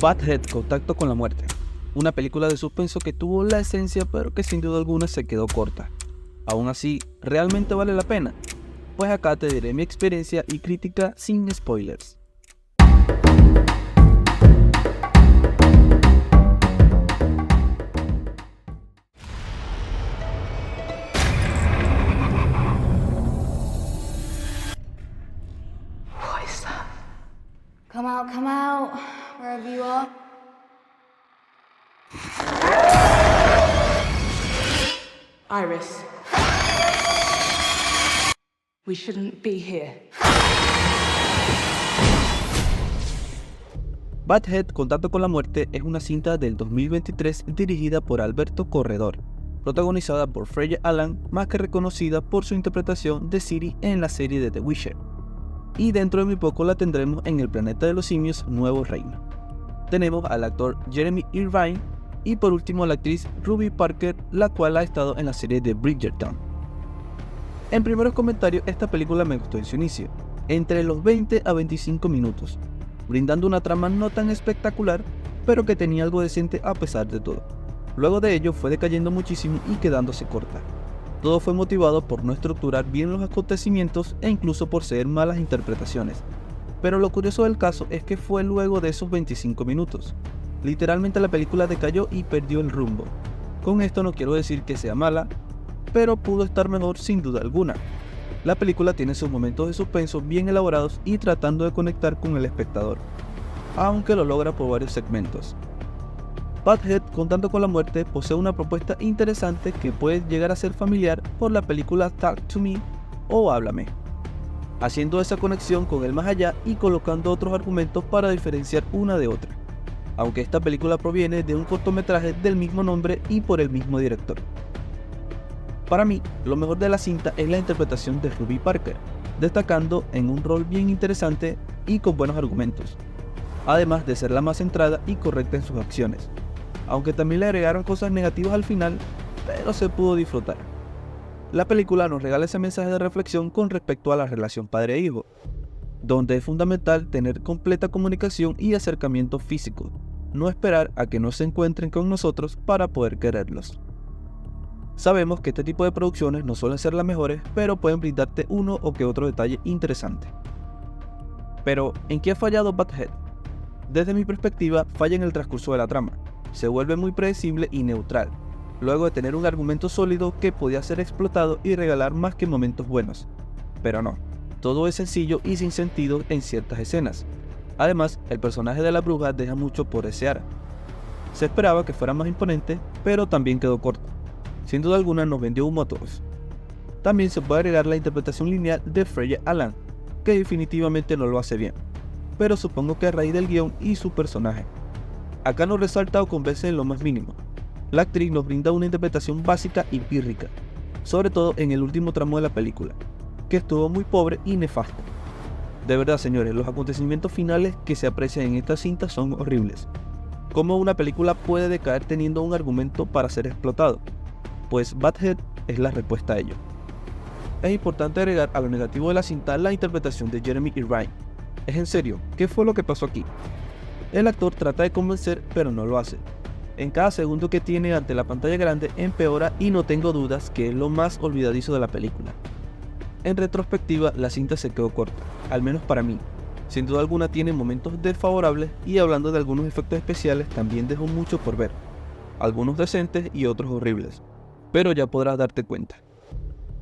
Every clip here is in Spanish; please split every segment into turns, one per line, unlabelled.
Butthead, Contacto con la Muerte, una película de suspenso que tuvo la esencia pero que sin duda alguna se quedó corta. Aún así, ¿realmente vale la pena? Pues acá te diré mi experiencia y crítica sin spoilers.
Come out, wherever you are.
Iris. We shouldn't be here.
Butthead, Contacto con la Muerte es una cinta del 2023 dirigida por Alberto Corredor, protagonizada por Freya Allan, más que reconocida por su interpretación de Ciri en la serie de The Witcher. Y dentro de muy poco la tendremos en El Planeta de los Simios Nuevo Reino. Tenemos al actor Jeremy Irvine y por último a la actriz Ruby Parker, la cual ha estado en la serie de Bridgerton. En primeros comentarios, esta película me gustó en su inicio, entre los 20 a 25 minutos, brindando una trama no tan espectacular, pero que tenía algo decente a pesar de todo. Luego de ello fue decayendo muchísimo y quedándose corta. Todo fue motivado por no estructurar bien los acontecimientos e incluso por ser malas interpretaciones. Pero lo curioso del caso es que fue luego de esos 25 minutos. Literalmente la película decayó y perdió el rumbo. Con esto no quiero decir que sea mala, pero pudo estar mejor sin duda alguna. La película tiene sus momentos de suspenso bien elaborados y tratando de conectar con el espectador, aunque lo logra por varios segmentos. Butthead, Contando con la Muerte, posee una propuesta interesante que puede llegar a ser familiar por la película Talk to Me o Háblame, haciendo esa conexión con el más allá y colocando otros argumentos para diferenciar una de otra, aunque esta película proviene de un cortometraje del mismo nombre y por el mismo director. Para mí, lo mejor de la cinta es la interpretación de Ruby Parker, destacando en un rol bien interesante y con buenos argumentos, además de ser la más centrada y correcta en sus acciones, aunque también le agregaron cosas negativas al final, pero se pudo disfrutar. La película nos regala ese mensaje de reflexión con respecto a la relación padre-hijo, donde es fundamental tener completa comunicación y acercamiento físico, no esperar a que no se encuentren con nosotros para poder quererlos. Sabemos que este tipo de producciones no suelen ser las mejores, pero pueden brindarte uno o que otro detalle interesante. Pero, ¿en qué ha fallado Butthead? Desde mi perspectiva, falla en el transcurso de la trama. Se vuelve muy predecible y neutral, luego de tener un argumento sólido que podía ser explotado y regalar más que momentos buenos. Pero no, todo es sencillo y sin sentido en ciertas escenas. Además, el personaje de la bruja deja mucho por desear. Se esperaba que fuera más imponente, pero también quedó corto. Sin duda alguna nos vendió humo a todos. También se puede agregar la interpretación lineal de Freya Allan, que definitivamente no lo hace bien, pero supongo que a raíz del guión y su personaje. Acá no resalta o convence en lo más mínimo. La actriz nos brinda una interpretación básica y pírrica, sobre todo en el último tramo de la película, que estuvo muy pobre y nefasto. De verdad, señores, los acontecimientos finales que se aprecian en esta cinta son horribles. ¿Cómo una película puede decaer teniendo un argumento para ser explotado? Pues Butthead es la respuesta a ello. Es importante agregar a lo negativo de la cinta la interpretación de Jeremy Irvine. Es en serio, ¿qué fue lo que pasó aquí? El actor trata de convencer, pero no lo hace. En cada segundo que tiene ante la pantalla grande empeora y no tengo dudas que es lo más olvidadizo de la película. En retrospectiva, la cinta se quedó corta, al menos para mí. Sin duda alguna tiene momentos desfavorables y hablando de algunos efectos especiales también dejó mucho por ver. Algunos decentes y otros horribles, pero ya podrás darte cuenta.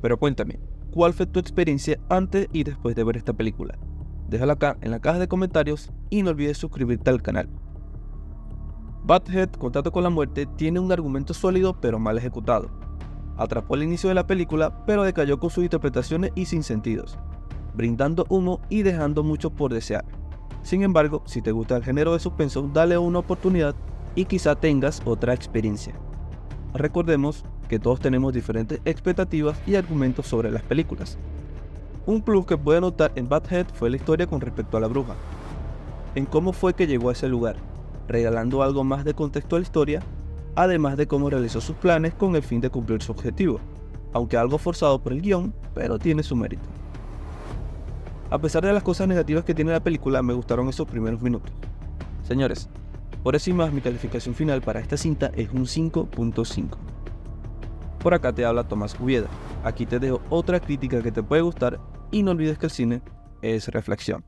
Pero cuéntame, ¿cuál fue tu experiencia antes y después de ver esta película? Déjala acá en la caja de comentarios y no olvides suscribirte al canal. Butthead, Contacto con la Muerte, tiene un argumento sólido pero mal ejecutado. Atrapó al inicio de la película pero decayó con sus interpretaciones y sinsentidos, brindando humo y dejando mucho por desear. Sin embargo, si te gusta el género de suspenso, dale una oportunidad y quizá tengas otra experiencia. Recordemos que todos tenemos diferentes expectativas y argumentos sobre las películas. Un plus que pude notar en Butthead fue la historia con respecto a la bruja, en cómo fue que llegó a ese lugar, regalando algo más de contexto a la historia, además de cómo realizó sus planes con el fin de cumplir su objetivo, aunque algo forzado por el guión, pero tiene su mérito. A pesar de las cosas negativas que tiene la película, me gustaron esos primeros minutos. Señores, Por eso y más, mi calificación final para esta cinta es un 5.5. Por acá te habla Tomás Ubieda. Aquí te dejo otra crítica que te puede gustar y no olvides que el cine es reflexión.